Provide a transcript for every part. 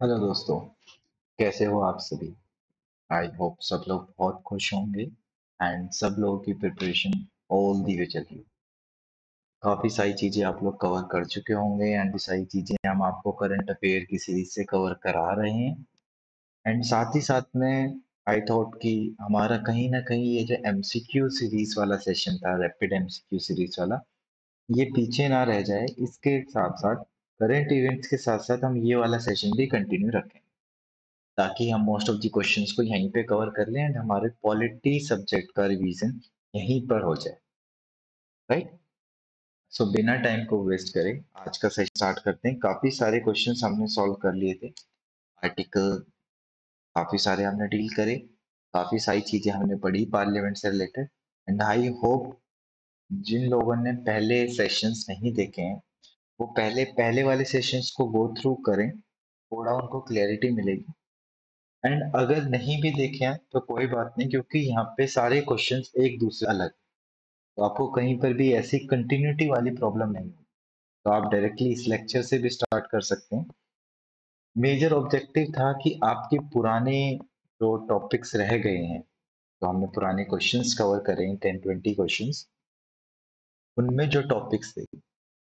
Hello दोस्तों, कैसे हो आप सभी। आई होप सब लोग बहुत खुश होंगे एंड सब लोगों की प्रिपरेशन ऑल दी वे चल रही है। काफ़ी सारी चीज़ें आप लोग कवर कर चुके होंगे एंड ये सारी चीज़ें हम आपको करंट अफेयर की सीरीज से कवर करा रहे हैं। एंड साथ ही साथ में आई थॉट कि हमारा कहीं ना कहीं ये जो एमसीक्यू सीरीज वाला सेशन था, रैपिड एमसीक्यू सीरीज वाला, ये पीछे ना रह जाए। इसके साथ साथ करंट इवेंट्स के साथ साथ हम ये वाला सेशन भी कंटिन्यू रखें ताकि हम मोस्ट ऑफ द क्वेश्चंस को यहीं पे कवर कर लें एंड हमारे पॉलिटी सब्जेक्ट का रिवीजन यहीं पर हो जाए। राइट। सो बिना टाइम को वेस्ट करें आज का सेशन स्टार्ट करते हैं। काफी सारे क्वेश्चंस हमने सॉल्व कर लिए थे। आर्टिकल काफी सारे हमने डील करे, काफी सारी चीजें हमने पढ़ी पार्लियामेंट से रिलेटेड। एंड आई होप जिन लोगों ने पहले सेशंस नहीं देखे हैं वो पहले पहले वाले सेशंस को गो थ्रू करें, थोड़ा उनको क्लैरिटी मिलेगी। एंड अगर नहीं भी देखे हैं तो कोई बात नहीं, क्योंकि यहाँ पे सारे क्वेश्चंस एक दूसरे अलग, तो आपको कहीं पर भी ऐसी कंटिन्यूटी वाली प्रॉब्लम नहीं होगी। तो आप डायरेक्टली इस लेक्चर से भी स्टार्ट कर सकते हैं। मेजर ऑब्जेक्टिव था कि आपके पुराने जो टॉपिक्स रह गए हैं, तो हमने पुराने क्वेश्चंस कवर करें 10-20 क्वेश्चंस, उनमें जो टॉपिक्स थे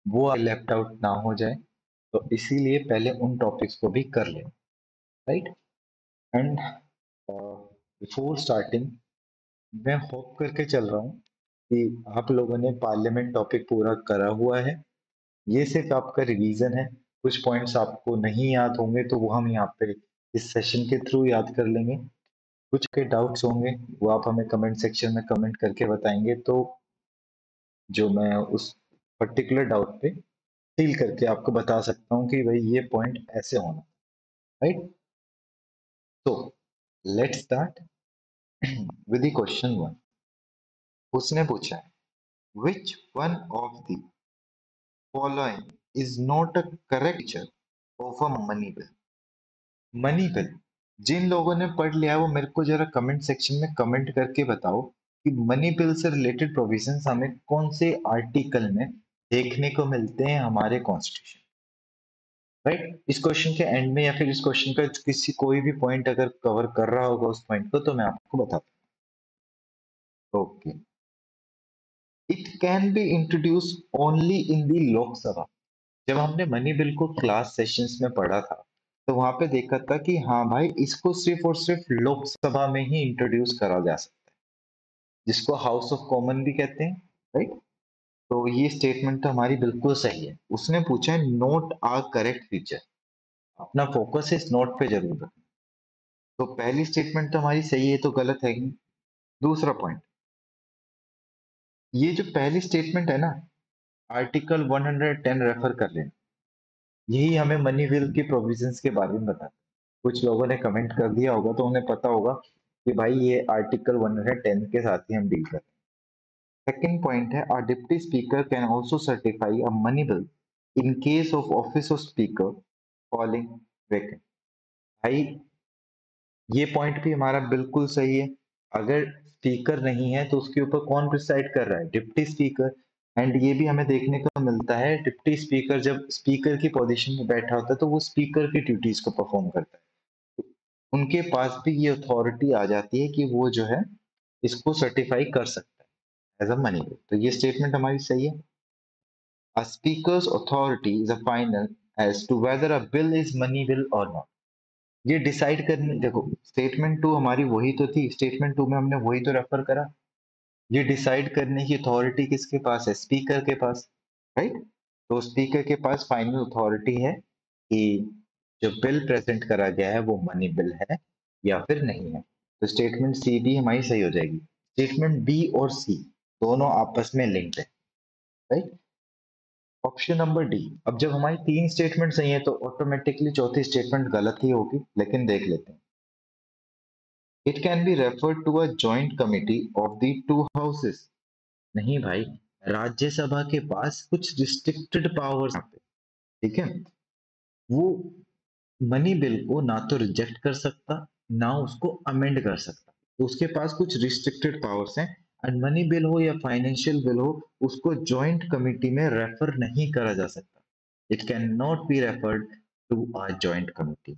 वो लेफ्ट आउट ना हो जाए, तो इसीलिए पहले उन टॉपिक्स को भी कर लें। राइट। एंड बिफोर स्टार्टिंग मैं होप करके चल रहा हूँ कि आप लोगों ने पार्लियामेंट टॉपिक पूरा करा हुआ है। ये सिर्फ आपका रिवीजन है। कुछ पॉइंट्स आपको नहीं याद होंगे तो वो हम यहाँ पे इस सेशन के थ्रू याद कर लेंगे। कुछ के डाउट्स होंगे वो आप हमें कमेंट सेक्शन में कमेंट करके बताएंगे, तो जो मैं उस पर्टिकुलर डाउट पे फील करके आपको बता सकता हूँ कि भाई ये पॉइंट ऐसे होना। राइट। तो let's start with the question one. उसने पूछा है, which one of the following is not a correct picture of a money bill? Money bill जिन लोगों ने पढ़ लिया है वो मेरे को जरा कमेंट सेक्शन में कमेंट करके बताओ कि मनी बिल से रिलेटेड प्रोविजंस हमें कौन से आर्टिकल में देखने को मिलते हैं हमारे कॉन्स्टिट्यूशन। राइट। इस क्वेश्चन के एंड में या फिर इस क्वेश्चन का किसी कोई भी पॉइंट अगर कवर कर रहा होगा उस पॉइंट को, तो मैं आपको बताता हूँ। Okay. It can be introduce only in the Lok Sabha. जब हमने मनी बिल को क्लास सेशंस में पढ़ा था तो वहां पे देखा था कि हाँ भाई, इसको सिर्फ और सिर्फ लोकसभा में ही इंट्रोड्यूस करा जा सकता है, जिसको हाउस ऑफ कॉमन भी कहते हैं। राइट। तो ये स्टेटमेंट तो हमारी बिल्कुल सही है। उसने पूछा है नोट आर करेक्ट फीचर, अपना फोकस इस नोट पे जरूर रखना। तो पहली स्टेटमेंट तो हमारी सही है, तो गलत है ही नहीं। दूसरा पॉइंट, ये जो पहली स्टेटमेंट है ना, आर्टिकल 110 रेफर कर लेना, यही हमें मनी बिल की प्रोविजंस के बारे में बताता है। कुछ लोगों ने कमेंट कर दिया होगा तो उन्हें पता होगा कि भाई ये आर्टिकल 110 के साथ ही हम डील कर रहे हैं। सेकंड पॉइंट है, our deputy speaker can also certify a money bill in case of office of speaker falling vacant. भाई ये पॉइंट भी हमारा बिल्कुल सही है। अगर स्पीकर नहीं है तो उसके ऊपर कौन प्रिसाइड कर रहा है? Deputy speaker. एंड ये भी हमें देखने को मिलता है, डिप्टी स्पीकर जब स्पीकर की पोजीशन में बैठा होता है तो वो स्पीकर की ड्यूटीज को परफॉर्म करता है। उनके पास भी ये अथॉरिटी आ जाती है कि वो जो है इसको सर्टिफाई कर सकता है एज अ मनी बिल। तो ये स्टेटमेंट हमारी सही है। A speaker's authority is a final as to whether a bill is money bill or not। ये डिसाइड करने, देखो स्टेटमेंट टू हमारी वही तो थी, स्टेटमेंट टू में हमने वही तो रेफर करा। ये डिसाइड करने की अथॉरिटी किसके पास है? स्पीकर के पास। राइट। तो स्पीकर के पास फाइनल अथॉरिटी है कि जो बिल प्रेजेंट करा गया है वो मनी बिल है या फिर नहीं है। तो स्टेटमेंट सी भी हमारी सही हो जाएगी। स्टेटमेंट बी और सी दोनों आपस में लिंक्ड है। राइट। Option number D. अब जब हमारी तीन स्टेटमेंट सही है तो ऑटोमेटिकली चौथी स्टेटमेंट गलत ही होगी, लेकिन देख लेते हैं। It can be referred to a joint committee of the two houses. नहीं भाई, राज्यसभा के पास कुछ रिस्ट्रिक्टेड पावर्स हैं। ठीक है। वो मनी बिल को ना तो रिजेक्ट कर सकता, ना उसको अमेंड कर सकता। तो उसके पास कुछ रिस्ट्रिक्टेड पावर्स हैं। एंड मनी बिल हो या फाइनेंशियल बिल हो, उसको जॉइंट कमिटी में रेफर नहीं करा जा सकता। It can not be referred to a joint committee.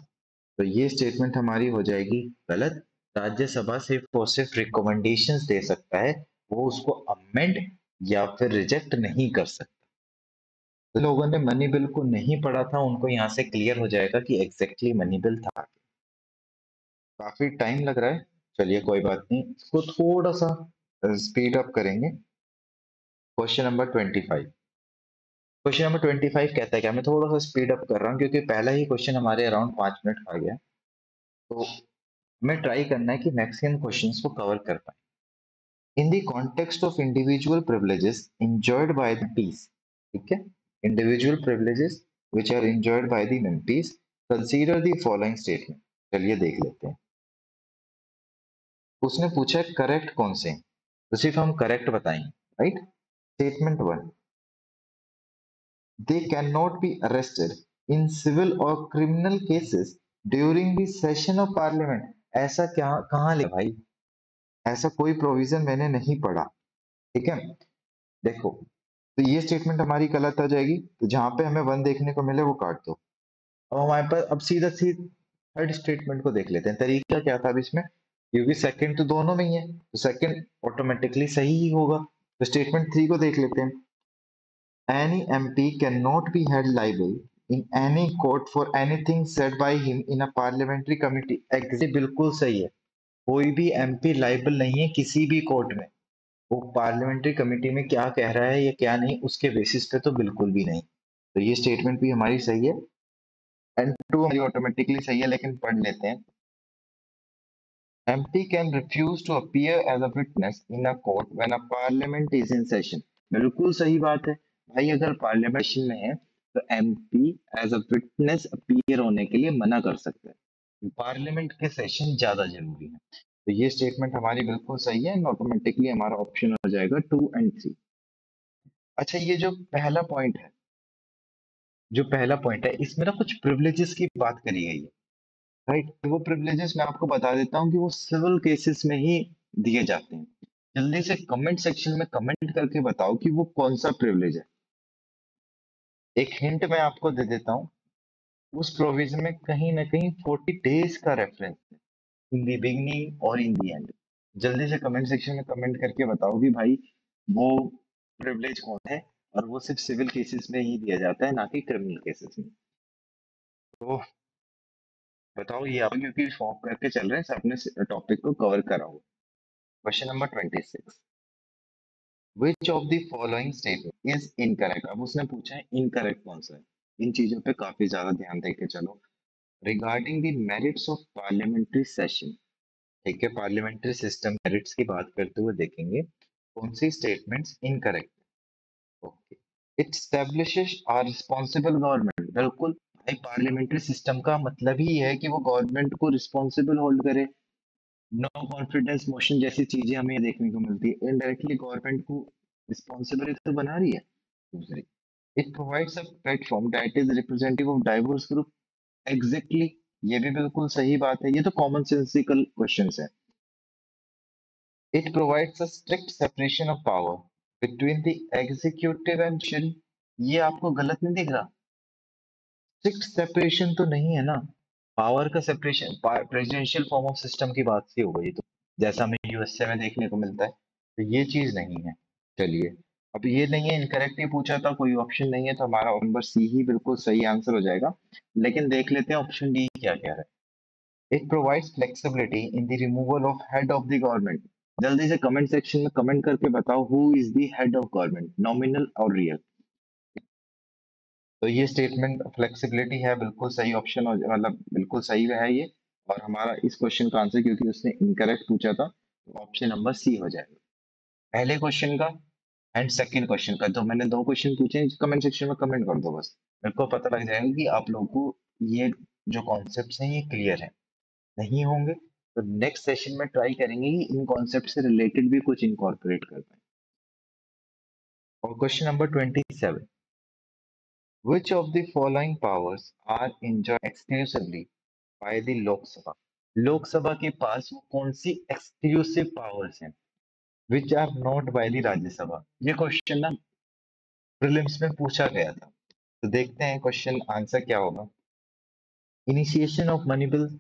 तो ये स्टेटमेंट हमारी हो जाएगी गलत। राज्यसभा सिर्फ और सिर्फ रिकमेंडेशंस दे सकता है, वो उसको अमेंड या फिर रिजेक्ट नहीं कर सकता। तो लोगों ने मनी बिल को नहीं पढ़ा था, उनको यहाँ से क्लियर हो जाएगा कि एग्जैक्टली मनी बिल था। काफी टाइम लग रहा है, चलिए कोई बात नहीं, इसको थोड़ा सा स्पीड अप करेंगे। Question number 25। क्वेश्चन नंबर 25 कहता है क्या, मैं थोड़ा सा स्पीड अप कर रहा हूँ क्योंकि पहला ही क्वेश्चन हमारे अराउंड 5 मिनट खा गया। तो हमें ट्राई करना है कि मैक्सिमम क्वेश्चंस को कवर कर पाए। इन the context of individual privileges enjoyed by the MPs, ठीक है, individual privileges which are enjoyed by the MPs, consider the following statement। चलिए देख लेते हैं। उसने पूछा करेक्ट कौन से हैं, तो सिर्फ हम करेक्ट बताएंगे, right. Statement 1, they cannot be arrested in civil or criminal cases during the session of parliament। ऐसा क्या कहाँ लिखा भाई, ऐसा कोई प्रोविजन मैंने नहीं पढ़ा, ठीक है। देखो, तो ये स्टेटमेंट हमारी गलत आ जाएगी, तो जहां पे हमें 1 देखने को मिले वो काट दो। अब हमारे पास अब सीधा थर्ड स्टेटमेंट को देख लेते हैं, तरीका क्या था अब इसमें, क्योंकि सेकंड तो दोनों में ही है, तो सेकंड ऑटोमेटिकली सही ही होगा। तो स्टेटमेंट 3 को देख लेते हैं। Any MP cannot be held liable in any court for anything said by him in a parliamentary committee। Exactly बिल्कुल सही है, कोई भी एमपी लाइबल नहीं है किसी भी कोर्ट में, वो पार्लियामेंट्री कमेटी में क्या कह रहा है या क्या नहीं उसके बेसिस पे तो बिल्कुल भी नहीं। तो ये स्टेटमेंट भी हमारी सही है, एंड टू हमारी ऑटोमेटिकली सही है, लेकिन पढ़ लेते हैं। MP can refuse to appear as a witness in a court when a parliament is in session। बिल्कुल सही बात है भाई, अगर पार्लियामेंट सेशन में है तो MP as a witness appear होने के लिए मना कर सकता है, पार्लियामेंट के सेशन ज्यादा जरूरी है। तो ये स्टेटमेंट हमारी बिल्कुल सही है, ऑटोमेटिकली हमारा ऑप्शन हो जाएगा 2 और 3। अच्छा, ये जो पहला पॉइंट है इसमें ना कुछ प्रिविलेजेस की बात करी गई है, राइट। वो प्रिविलेजेस मैं आपको बता देता हूँ कि वो सिविल केसेस में ही दिए जाते हैं। जल्दी से कमेंट सेक्शन में कमेंट करके बताओ कि वो कौन सा प्रिविलेज है। एक हिंट मैं आपको दे देता हूँ, उस प्रोविजन में कहीं ना कहीं 40 डेज का रेफरेंस है, इन दी बिगनिंग और इन दी एंड। जल्दी से कमेंट सेक्शन में कमेंट करके बताओ कि भाई वो प्रिविलेज कौन है, और वो सिर्फ सिविल केसेस में ही दिया जाता है, ना कि क्रिमिनल केसेस में। तो बताओ ये आप, क्योंकि फॉर्म करके चल रहे हैं सब अपने टॉपिक को कवर करा हो। Question number 26, which of the following statement is incorrect. अब उसने पूछा है इनकरेक्ट कौन सा है, इन चीजों पे काफी ज्यादा ध्यान देके चलो। Regarding the merits of parliamentary session, ठीक है, पार्लियामेंट्री सिस्टम मेरिट्स की बात करते हुए देखेंगे कौन सी statements incorrect. Okay, it establishes a responsible government. बिल्कुल भाई, पार्लियामेंट्री सिस्टम का मतलब ही है कि वो गवर्नमेंट को रिस्पांसिबल होल्ड करे। नो कॉन्फिडेंस मोशन जैसी चीजें हमें देखने को मिलती है, इनडायरेक्टली गवर्नमेंट को रिस्पॉन्सिबिलिटी तो बना रही है। दूसरी, it provides a platform that is representative of diverse group. Exactly, ये भी बिल्कुल सही बात है, ये तो कॉमन सेंसिकल क्वेश्चंस है। It provides a strict separation of power between the executive and judiciary. ये आपको गलत नहीं दिख रहा, स्ट्रिक्ट सेपरेशन तो नहीं है ना, पावर का separation presidential form of system की बात से हो गई, तो जैसा हमें यूएसए में देखने को मिलता है, तो ये चीज नहीं है। चलिए, अब ये नहीं है, इनकरेक्ट ही पूछा था, कोई ऑप्शन नहीं है, तो हमारा नंबर सी ही बिल्कुल सही आंसर हो जाएगा। लेकिन देख लेते हैं ऑप्शन डी क्या कह रहा है। It provides flexibility in the removal of head of the government. जल्दी से कमेंट सेक्शन में कमेंट करके बताओ who is the head of government, nominal और रियल। तो ये स्टेटमेंट फ्लेक्सिबिलिटी है, बिल्कुल सही ऑप्शन, मतलब बिल्कुल सही है ये। और हमारा इस क्वेश्चन का आंसर, क्योंकि उसने इनकरेक्ट पूछा था, तो ऑप्शन नंबर सी हो जाएगा पहले क्वेश्चन का एंड सेकंड क्वेश्चन का। तो मैंने दो क्वेश्चन पूछे, कमेंट सेक्शन में कमेंट कर दो बस, मेरे को पता लग जाएगा कि आप लोगों को ये जो कॉन्सेप्ट हैं ये क्लियर है। नहीं होंगे तो नेक्स्ट सेशन में ट्राई करेंगे कि इन कॉन्सेप्ट से रिलेटेड भी कुछ इनकॉर्पोरेट कर पाए। और question number 27, which of the following powers are enjoyed exclusively by the Lok Sabha? लोक सभा के पास वो कौन सी एक्सक्लूसिव पावर्स हैं which are not by the Rajya Sabha. ये क्वेश्चन ना प्रीलिम्स में पूछा गया था, तो देखते हैं क्वेश्चन आंसर क्या होगा। Initiation of money bill,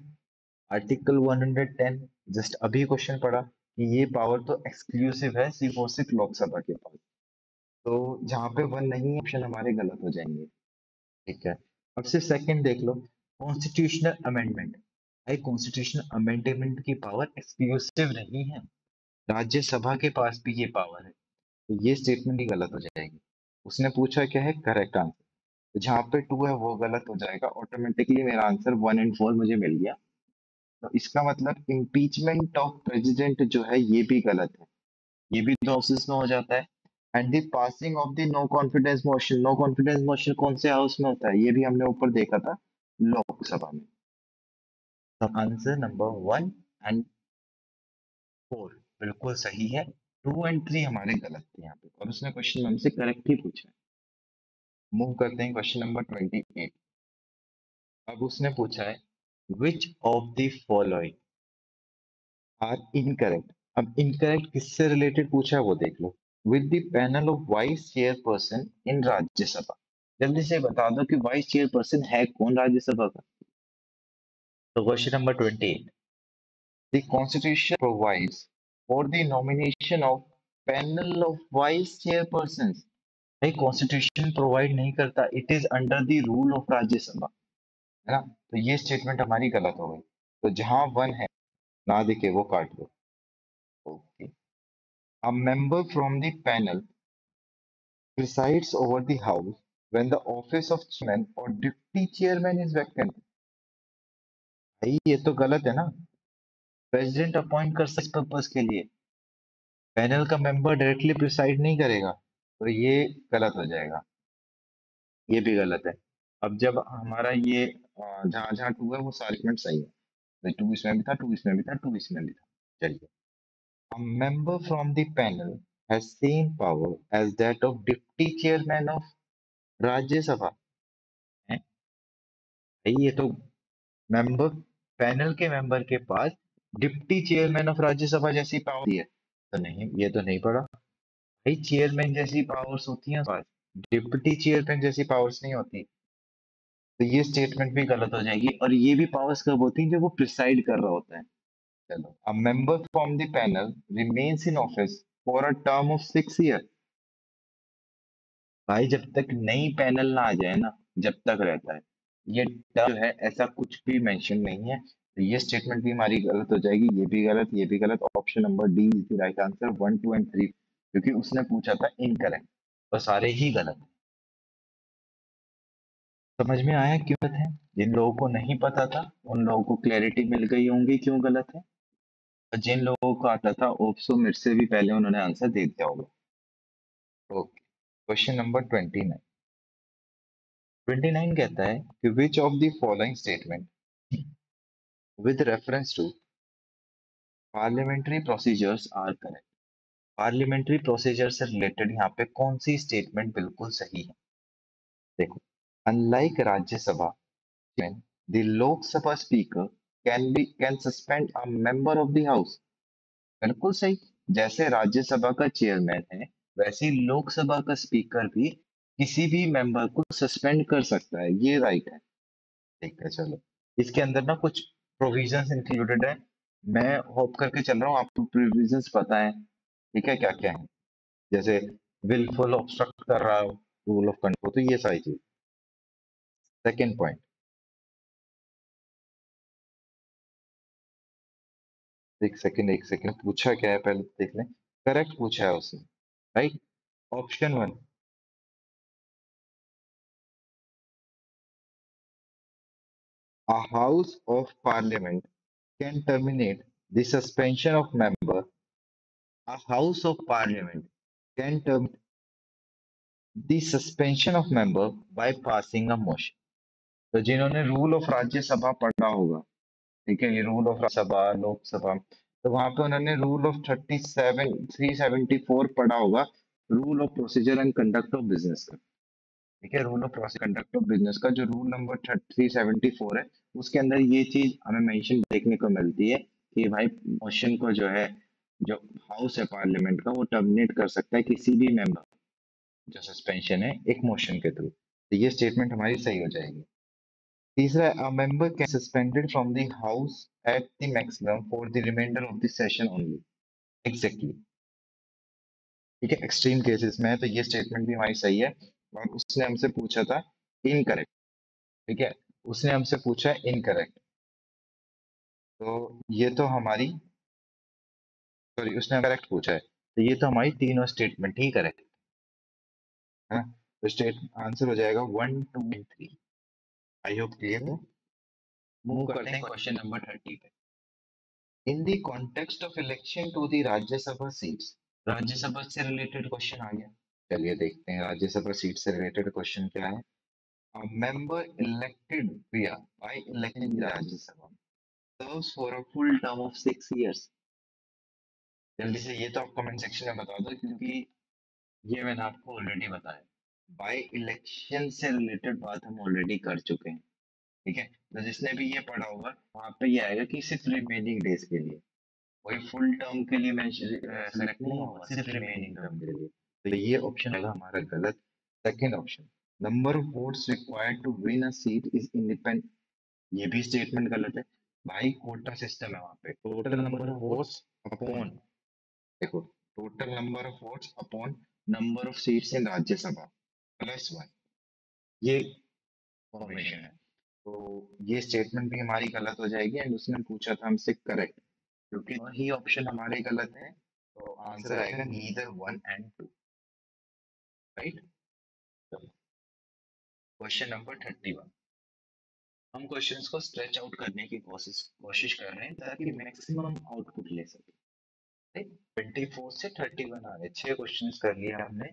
article 110, just अभी क्वेश्चन पढ़ा कि ये पावर तो एक्सक्लूसिव है सिर्फ और सिर्फ लोकसभा के पास। तो जहाँ पे वन नहीं है ऑप्शन हमारे गलत हो जाएंगे। ठीक है, अब से सेकंड देख लो, कॉन्स्टिट्यूशनल अमेंडमेंट। भाई कॉन्स्टिट्यूशनल अमेंडमेंट की पावर एक्सक्लूसिव नहीं है, राज्यसभा के पास भी ये पावर है। तो ये स्टेटमेंट ही गलत हो जाएगी। उसने पूछा क्या है करेक्ट आंसर, तो जहाँ पे टू है वो गलत हो जाएगा, ऑटोमेटिकली मेरा आंसर 1 और 4 मुझे मिल गया। तो इसका मतलब इम्पीचमेंट ऑफ प्रेसिडेंट जो है ये भी गलत है, ये भी दो हाउसेस में हो जाता है। And the passing of the no confidence motion, no confidence motion कौन से हाउस में होता है, ये भी हमने ऊपर देखा था, लोकसभा में। तो आंसर नंबर 1 और 4 बिल्कुल सही है, 2 और 3 हमारे गलत थे यहाँ पे, और उसने क्वेश्चन हमसे करेक्ट ही पूछा है। मूव करते हैं क्वेश्चन नंबर 28। अब उसने पूछा है which of the following are incorrect. अब इनकरेक्ट किससे रिलेटेड पूछा है वो देख लो, with the panel of vice chairperson in Rajya Sabha. जल्दी से बता दो कि वाइस चेयरपर्सन है कौन राज्यसभा का। तो question number 28, the constitution provides for the nomination of panel of vice chairperson. भाई कॉन्स्टिट्यूशन प्रोवाइड नहीं करता, it is under the rule of Rajya Sabha, है ना। तो ये स्टेटमेंट हमारी गलत हो गई। तो जहां वन है ना दिखे वो काट दो। Okay, a member from the panel presides over the house when the office of chairman or deputy chairman is vacant। भाई ये तो गलत है ना, प्रेसिडेंट अपॉइंट कर सकते पर्पस के लिए, पैनल का मेंबर डायरेक्टली प्रिसाइड नहीं करेगा, तो ये गलत हो जाएगा, ये भी गलत है। अब जब हमारा ये जहां जहां टू है वो सारे मिनट सही है, तो टू इसमें भी था, टू इसमें भी था, टू इसमें भी था। चलिए, a member from the panel has same power as that of deputy chairman of राज्य सभा। है भाई, ये तो मेंबर, पैनल के मेंबर के पास डिप्टी चेयरमैन ऑफ राज्यसभा जैसी पावर है, तो नहीं, ये तो नहीं पड़ा। भाई चेयरमैन जैसी पावर्स होती हैं पास, डिप्टी चेयरमैन जैसी पावर्स नहीं होती। तो ये स्टेटमेंट भी गलत हो जाएगी, और ये भी पावर्स कब होती हैं जब वो प्रिसाइड कर रहा होता है। चलो, a member from the panel remains in office for a term of 6 year. भाई जब तक नई पैनल ना आ जाए ना, जब तक रहता है, ये टर्म जो है ऐसा कुछ भी मेंशन नहीं है। तो ये स्टेटमेंट भी हमारी गलत हो जाएगी, ये भी गलत, ये भी गलत। Option number D is the right answer, 1, 2 and 3, क्योंकि उसने पूछा था इनकरेक्ट, तो सारे ही गलत हैं। समझ में आया क्यों गलत है, जिन लोगों को नहीं पता था उन लोगों को क्लैरिटी मिल गई होंगी क्यों गलत है, और जिन लोगों को आता था ओप्सो मेरे से भी पहले उन्होंने आंसर दे दिया होगा। Okay, question number 29। 29 कहता है कि विच of the following statement with reference to parliamentary procedures are correct। Parliamentary procedure से रिलेटेड यहाँ पे कौन सी स्टेटमेंट बिल्कुल सही है, देखो, unlike Rajya Sabha when the Lok Sabha speaker can suspend a member of the house। बिल्कुल सही, जैसे राज्यसभा का चेयरमैन है वैसे ही लोकसभा का स्पीकर भी किसी भी मेंबर को सस्पेंड कर सकता है, ये राइट है। ठीक है, चलो, इसके अंदर ना कुछ प्रोविजंस इंक्लूडेड है, मैं होप करके चल रहा हूँ आपको प्रोविजंस पता है, ठीक है, क्या क्या है, जैसे विलफुल ऑब्स्ट्रक्ट कर रहा हो रूल ऑफ कंट्रोल, तो ये सारी चीज। सेकेंड पॉइंट, एक सेकेंड पूछा क्या है पहले तो देख लें, करेक्ट पूछा है उसने, right. Option 1, a house of parliament can terminate the suspension of member, a house of parliament can terminate the suspension of member by passing a motion। तो जिन्होंने रूल ऑफ राज्यसभा पढ़ा होगा, ठीक है, ये रूल ऑफ राज्यसभा लोकसभा, तो वहां पे उन्होंने रूल ऑफ 374 पढ़ा होगा, rule of procedure and conduct of business का। ठीक है, rule of procedure conduct of business का जो रूल नंबर 374 है, उसके अंदर ये चीज हमें मेंशन देखने को मिलती है कि भाई मोशन को जो है, जो हाउस है पार्लियामेंट का, वो टर्मिनेट कर सकता है किसी भी मेंबर, जो सस्पेंशन है एक मोशन के थ्रू। तो ये स्टेटमेंट हमारी सही हो जाएगी। तीसरा, a member can suspended from the house at the maximum for the reminder of the session only. Exactly, ठीक है, एक्सट्रीम केसेस में है, तो ये स्टेटमेंट भी हमारी सही है। और उसने हमसे पूछा था इनकरेक्ट, ठीक है, उसने हमसे पूछा इनकरेक्ट, तो ये तो हमारी, सॉरी, उसने करेक्ट पूछा है, तो ये तो हमारी तीनों स्टेटमेंट ही करेक्ट है ना। तो स्टेट आंसर हो जाएगा 1, 2 एंड 3। आई होप क्लियर है। मूव करते हैं क्वेश्चन नंबर 30 पे। In the context of election to the Rajya Sabha seats, Rajya Sabha से रिलेटेड क्वेश्चन आ गया। चलिए देखते हैं राज्यसभा सीट से रिलेटेड क्वेश्चन क्या है। A member elected via by election in the Rajya Sabha serves for a full term of 6 years। जल्दी से ये तो आप कमेंट सेक्शन में बता दो, क्योंकि ये मैंने आपको ऑलरेडी बताया। बाय इलेक्शन से रिलेटेड बात हम ऑलरेडी कर चुके हैं, ठीक है। तो जिसने भी ये पढ़ा होगा वहां पे ये आएगा कि सिर्फ रिमेनिंग डेज के लिए, कोई फुल टर्म के लिए मैं सेलेक्ट नहीं होगा, सिर्फ रिमेनिंग टर्म के लिए। तो ये ऑप्शन होगा हमारा गलत। Second option, number of votes required to win a seat is independent, ये भी स्टेटमेंट गलत है। भाई कोटा सिस्टम है वहां पे, total number of votes upon, देखो, total number of votes upon number of seats in Rajya Sabha plus 1, ये फॉर्मेशन है। तो ये स्टेटमेंट भी हमारी गलत हो जाएगी, एंड उसने पूछा था हमसे करेक्ट, क्योंकि वही ऑप्शन हमारे गलत है, तो आंसर आएगा neither 1 and 2, right. Question number 31। हम क्वेश्चंस को स्ट्रेच आउट करने की कोशिश कर रहे हैं ताकि मैक्सिमम आउटपुट ले सके। 24 से 31 आ गए, 6 क्वेश्चंस कर लिया हमने,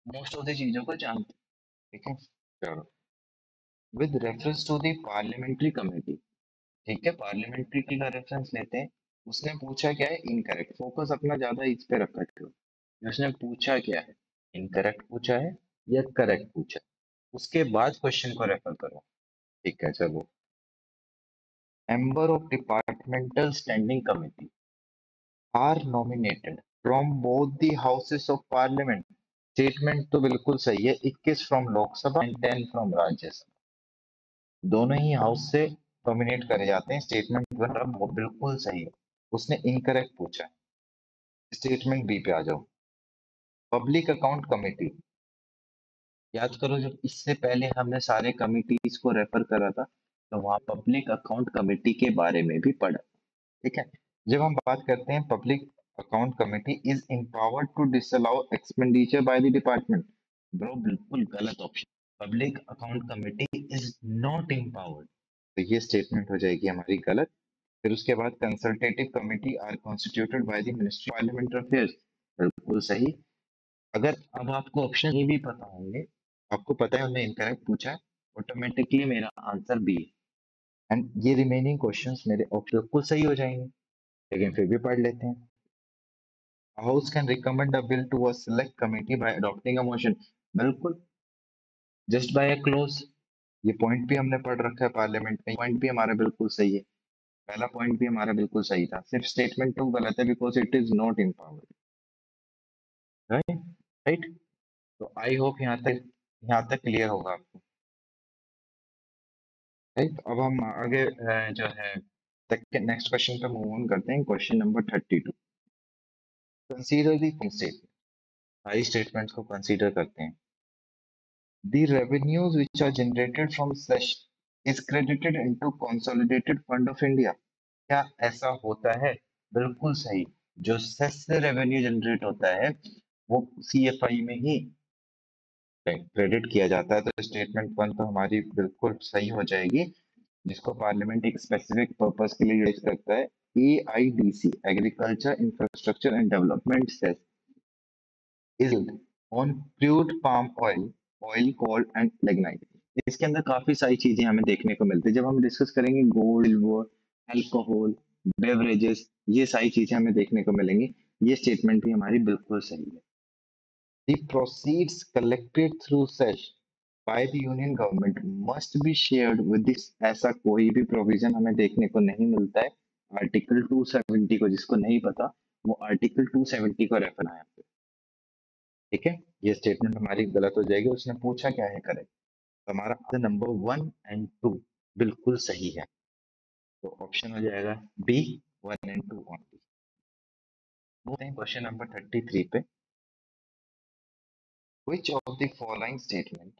मोस्ट ऑफ द चीजों को जानते हैं, ठीक है। चलो, with reference to the parliamentary committee, ठीक है, पार्लियामेंट्री की का रेफरेंस लेते हैं। उसने पूछा क्या है, इनकरेक्ट, फोकस अपना ज्यादा इस पे रखा क्यों, उसने पूछा क्या है, इनकरेक्ट पूछा है या करेक्ट पूछा है, उसके बाद क्वेश्चन को रेफर करो, ठीक है। चलो, member of departmental standing committee are nominated from both the houses of parliament। Statement तो बिल्कुल सही है, 21 from Lok Sabha and 10 from Rajya Sabha, दोनों ही हाउस से नॉमिनेट करे जाते हैं। स्टेटमेंट वन वो बिल्कुल सही है। उसने इनकरेक्ट पूछा है, स्टेटमेंट बी पे आ जाओ। पब्लिक अकाउंट कमेटी, याद करो जब इससे पहले हमने सारे कमिटीज को रेफर करा था, तो वहां पब्लिक अकाउंट कमेटी के बारे में भी पढ़ा, ठीक है। जब हम बात करते हैं public account committee is empowered to disallow expenditure by the department, bro बिल्कुल गलत ऑप्शन। Public account committee is not empowered, तो ये स्टेटमेंट हो जाएगी हमारी गलत। फिर उसके बाद consultative committee are constituted by the ministry parliamentary affairs, बिल्कुल सही। अगर अब आपको ऑप्शन ये भी पता होंगे, आपको पता है हमने इनकरेक्ट पूछा है, ऑटोमेटिकली मेरा आंसर बी है, एंड ये रिमेनिंग क्वेश्चंस मेरे ऑप्शन बिल्कुल सही हो जाएंगे, लेकिन फिर भी पढ़ लेते हैं। A house can recommend a bill to a select committee by adopting a motion, बिल्कुल, जस्ट बाय अ क्लोज, ये पॉइंट भी हमने पढ़ रखा है पार्लियामेंट में, पॉइंट भी हमारा बिल्कुल सही है, पहला पॉइंट भी हमारा बिल्कुल सही था, सिर्फ स्टेटमेंट टू गलत है because it is not empowered, right, right. तो आई होप यहाँ तक क्लियर होगा आपको, राइट। अब हम आगे जो है नेक्स्ट क्वेश्चन पे मूव ऑन करते हैं, क्वेश्चन नंबर 32। कंसीडर दी स्टेटमेंट, सारी स्टेटमेंट्स को कंसीडर करते हैं। The revenues which are generated from sesh is credited into consolidated fund of India। क्या ऐसा होता है, बिल्कुल सही। जो सेस से रेवेन्यू जनरेट होता है वो सीएफआई में ही क्रेडिट किया जाता है, तो स्टेटमेंट वन तो हमारी बिल्कुल सही हो जाएगी, जिसको पार्लियामेंट एक स्पेसिफिक पर्पस के लिए यूज करता है। AIDC, agriculture infrastructure and development cess is on crude palm oil, oil, coal and lignite। इसके अंदर काफी सारी चीजें हमें देखने को मिलती है, जब हम डिस्कस करेंगे गोल्ड, सिल्वर, अल्कोहल, बेवरेजेस, ये सारी चीजें हमें देखने को मिलेंगी। ये स्टेटमेंट भी हमारी बिल्कुल सही है। The proceeds collected through sesh by the union government must be shared with this, ऐसा कोई भी प्रोविजन हमें देखने को नहीं मिलता है। आर्टिकल 270 को जिसको नहीं पता, वो आर्टिकल 270 को रेफर है, ठीक है। ये स्टेटमेंट हमारी गलत हो जाएगी, उसने पूछा क्या है करेक्ट, तो हमारा आंसर नंबर 1 एंड 2, बिल्कुल सही है। तो ऑप्शन हो जाएगा बी, 1 and 2 ओनली। मूव हैं क्वेश्चन नंबर 33 पे। Which of the following statement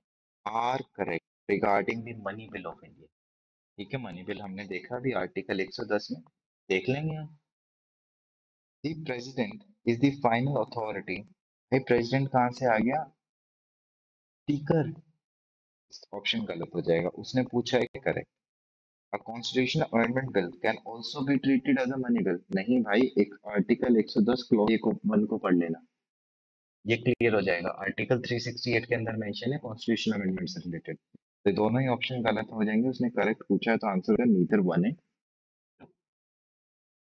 are correct regarding the money bill of India? ठीक है, मनी बिल हमने देखा अभी आर्टिकल 110 में, देख लेंगे हम। The president is the final authority। भाई प्रेसिडेंट कहाँ से आ गया? स्पीकर। ऑप्शन गलत हो जाएगा, उसने पूछा है कि correct. A constitutional amendment bill can also be treated as a money bill। नहीं भाई, एक आर्टिकल 110 क्लॉज को 1 को पढ़ लेना, ये क्लियर हो जाएगा। आर्टिकल 368 के अंदर मेंशन है कॉन्स्टिट्यूशनल अमेंडमेंट से रिलेटेड। तो दोनों ही ऑप्शन गलत हो जाएंगे, उसने करेक्ट पूछा है तो आंसर है नीदर वन है।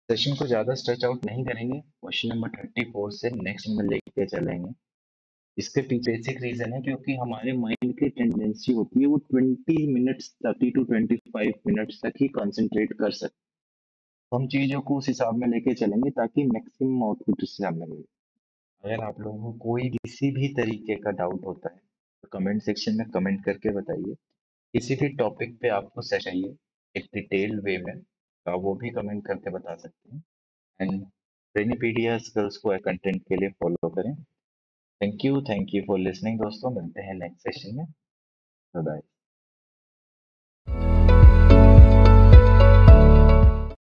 सेशन को ज्यादा स्ट्रेच आउट नहीं करेंगे, क्वेश्चन नंबर 34 से नेक्स्ट में लेके चलेंगे। इसके पीछे बेसिक रीजन है क्योंकि हमारे माइंड की टेंडेंसी होती है वो 20 मिनट्स 30 to 25 मिनट्स तक ही कंसंट्रेट कर सकते। तो हम चीजों को उस हिसाब में लेके चलेंगे ताकि मैक्सिमम आउटपुट इससे हमें मिले। अगर आप लोगों को कोई किसी भी तरीके का डाउट होता है तो कमेंट सेक्शन में कमेंट करके बताइए। किसी भी टॉपिक पे आपको सेशन चाहिए एक डिटेल्ड वे में, तो आप वो भी कमेंट करके बता सकते हैं। एंड ट्रेनीपीडिया स्किल्स को कंटेंट के लिए फॉलो करें। थैंक यू फॉर लिसनिंग दोस्तों, मिलते हैं नेक्स्ट सेशन में। Bye bye.